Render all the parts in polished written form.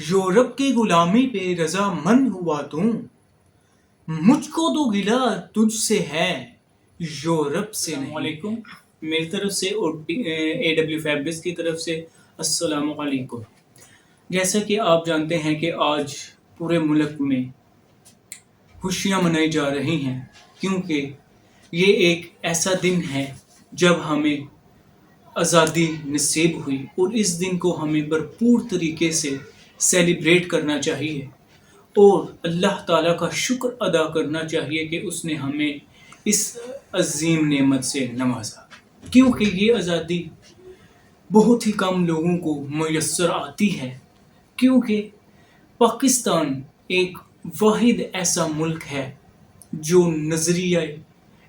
Europe کی غلامی پہ رضامند ہوا تم، مجھ کو تو گلہ تجھ سے ہے، یورپ سے السلام نہیں۔ علیکم، میری طرف سے اور AW فیبرکس کی طرف سے السلام علیکم۔ جیسا کہ آپ جانتے ہیں کہ آج پورے ملک میں خوشیاں منائی جا رہی ہیں، کیونکہ یہ ایک ایسا دن ہے جب ہمیں آزادی نصیب ہوئی، اور اس دن کو ہمیں بھرپور طریقے سے سیلیبریٹ کرنا چاہیے اور اللہ تعالیٰ کا شکر ادا کرنا چاہیے کہ اس نے ہمیں اس عظیم نعمت سے نوازا، کیونکہ یہ آزادی بہت ہی کم لوگوں کو میسر آتی ہے، کیونکہ پاکستان ایک واحد ایسا ملک ہے جو نظریہ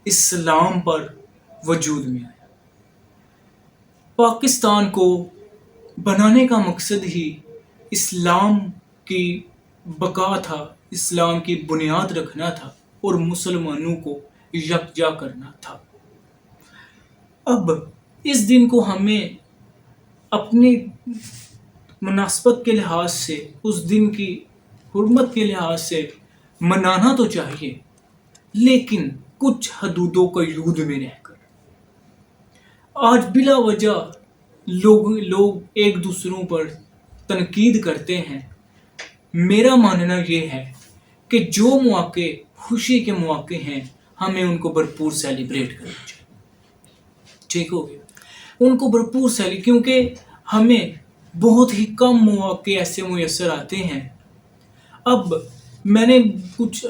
اسلام پر وجود میں آیا۔ پاکستان کو بنانے کا مقصد ہی اسلام کی بقا تھا، اسلام کی بنیاد رکھنا تھا اور مسلمانوں کو یکجا کرنا تھا۔ اب اس دن کو ہمیں اپنی مناسبت کے لحاظ سے، اس دن کی حرمت کے لحاظ سے منانا تو چاہیے، لیکن کچھ حدودوں کا یود میں رہ کر۔ آج بلا وجہ لوگ ایک دوسروں پر تنقید کرتے ہیں۔ میرا ماننا یہ ہے کہ جو مواقع خوشی کے مواقع ہیں ہمیں ان کو بھرپور سیلیبریٹ کرنا چاہیے۔ ٹھیک ہو گیا؟ ان کو بھرپور کیونکہ ہمیں بہت ہی کم مواقع ایسے میسر آتے ہیں۔ اب میں نے کچھ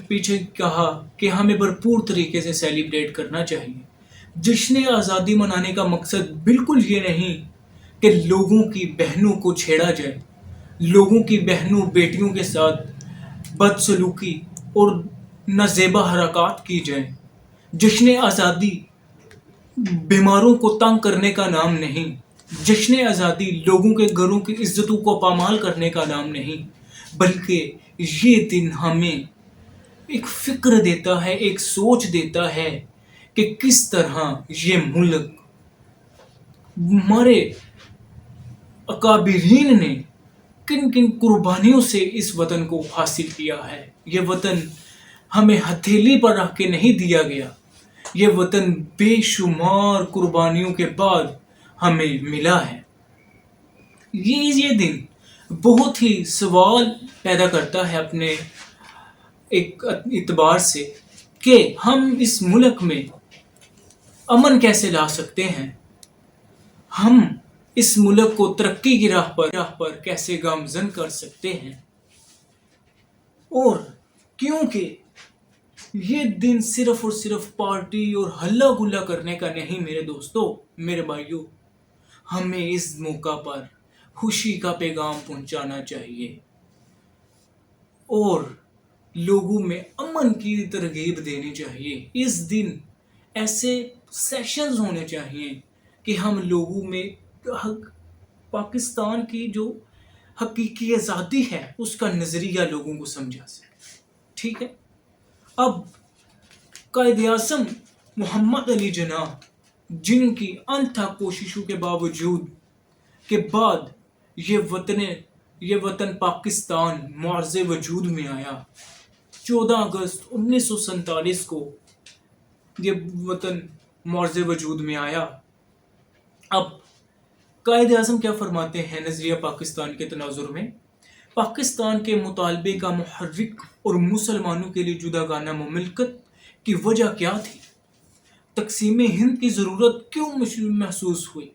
پیچھے کہا کہ ہمیں بھرپور طریقے سے سیلیبریٹ کرنا چاہیے۔ جشن آزادی منانے کا مقصد بالکل یہ نہیں کہ لوگوں کی بہنوں کو چھیڑا جائے، لوگوں کی بہنوں بیٹیوں کے ساتھ بدسلوکی اور نازیبا حرکات کی جائیں۔ جشن آزادی بیماروں کو تنگ کرنے کا نام نہیں، جشن آزادی لوگوں کے گھروں کی عزتوں کو پامال کرنے کا نام نہیں، بلکہ یہ دن ہمیں ایک فکر دیتا ہے، ایک سوچ دیتا ہے کہ کس طرح یہ ملک ہمارے اکابرین نے کن کن قربانیوں سے اس وطن کو حاصل کیا ہے۔ یہ وطن ہمیں ہتھیلی پر رکھ کے نہیں دیا گیا، یہ وطن بے شمار قربانیوں کے بعد ہمیں ملا ہے۔ یہ دن بہت ہی سوال پیدا کرتا ہے اپنے ایک اعتبار سے کہ ہم اس ملک میں امن کیسے لا سکتے ہیں، ہم اس ملک کو ترقی کی راہ پر کیسے گامزن کر سکتے ہیں۔ اور کیونکہ یہ دن صرف اور صرف پارٹی اور ہلا گلا کرنے کا نہیں میرے دوستو، میرے بھائیوں، ہمیں اس موقع پر خوشی کا پیغام پہنچانا چاہیے اور لوگوں میں امن کی ترغیب دینی چاہیے۔ اس دن ایسے سیشنز ہونے چاہیے کہ ہم لوگوں میں پاکستان کی جو حقیقی آزادی ہے اس کا نظریہ لوگوں کو سمجھا سکے۔ ٹھیک ہے؟ اب قائد اعظم محمد علی جناح، جن کی انتھک کوششوں کے باوجود کے بعد یہ وطن پاکستان معرض وجود میں آیا، 14 اگست 1947 کو یہ وطن معرض وجود میں آیا۔ اب قائد اعظم کیا فرماتے ہیں نظریہ پاکستان کے تناظر میں؟ پاکستان کے مطالبے کا محرک اور مسلمانوں کے لیے جداگانہ مملکت کی وجہ کیا تھی؟ تقسیم ہند کی ضرورت کیوں محسوس ہوئی؟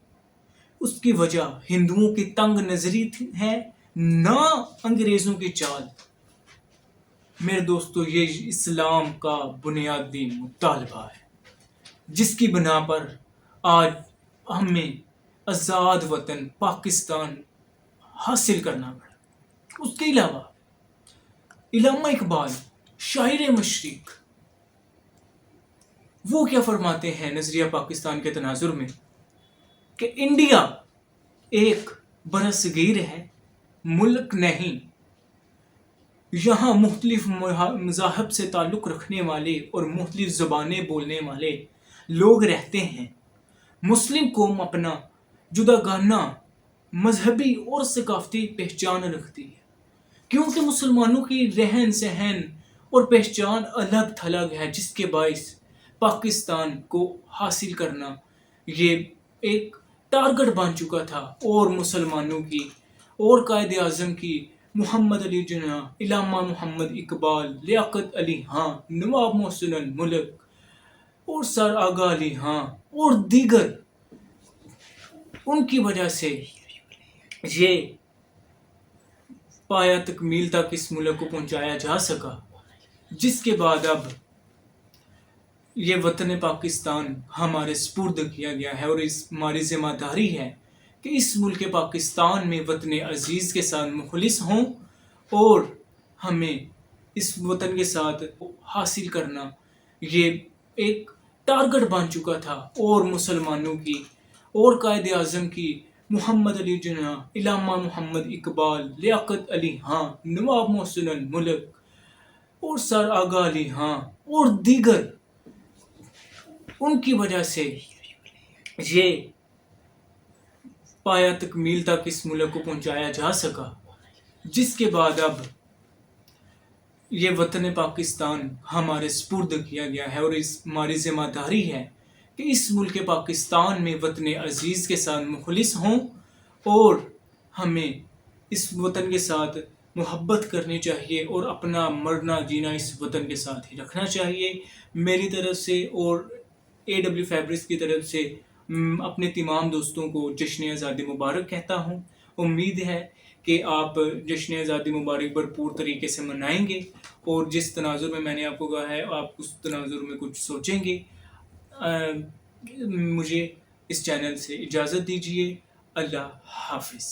اس کی وجہ ہندوؤں کی تنگ نظری ہے، نہ انگریزوں کی چال۔ میرے دوستو، یہ اسلام کا بنیادی مطالبہ ہے جس کی بنا پر آج ہمیں آزاد وطن پاکستان حاصل کرنا پڑا۔ اس کے علاوہ علامہ اقبال، شاعر مشرق، وہ کیا فرماتے ہیں نظریہ پاکستان کے تناظر میں کہ انڈیا ایک برصغیر ہے، ملک نہیں۔ یہاں مختلف مذاہب سے تعلق رکھنے والے اور مختلف زبانیں بولنے والے لوگ رہتے ہیں۔ مسلم قوم اپنا جداگانہ مذہبی اور ثقافتی پہچان رکھتی ہے، کیونکہ مسلمانوں کی رہن سہن اور پہچان الگ تھلگ ہے، جس کے باعث پاکستان کو حاصل کرنا یہ ایک ٹارگٹ بن چکا تھا، اور مسلمانوں کی اور قائد اعظم کی محمد علی جناح، علامہ محمد اقبال، لیاقت علی خان، نواب محسن الملک اور سر آغا علی خان اور دیگر، ان کی وجہ سے یہ پایا تکمیل تک اس ملک کو پہنچایا جا سکا، جس کے بعد اب یہ وطن پاکستان ہمارے سپرد کیا گیا ہے، اور ہماری ذمہ داری ہے کہ اس ملک پاکستان میں وطن عزیز کے ساتھ مخلص ہوں، اور ہمیں اس وطن کے ساتھ حاصل کرنا یہ ایک ٹارگٹ بن چکا تھا، اور مسلمانوں کی اور قائد اعظم کی محمد علی جناح، علامہ محمد اقبال، لیاقت علی خان، نواب محسن الملک اور سر آغا علی خان اور دیگر، ان کی وجہ سے یہ پایا تکمیل تک اس ملک کو پہنچایا جا سکا، جس کے بعد اب یہ وطن پاکستان ہمارے سپرد کیا گیا ہے، اور ہماری ذمہ داری ہے کہ اس ملک پاکستان میں وطن عزیز کے ساتھ مخلص ہوں، اور ہمیں اس وطن کے ساتھ محبت کرنی چاہیے، اور اپنا مرنا جینا اس وطن کے ساتھ ہی رکھنا چاہیے۔ میری طرف سے اور AW فیبرکس کی طرف سے اپنے تمام دوستوں کو جشن آزادی مبارک کہتا ہوں۔ امید ہے کہ آپ جشن آزادی مبارک بھرپور طریقے سے منائیں گے، اور جس تناظر میں نے آپ کو کہا ہے آپ اس تناظر میں کچھ سوچیں گے۔ مجھے اس چینل سے اجازت دیجیے۔ اللہ حافظ۔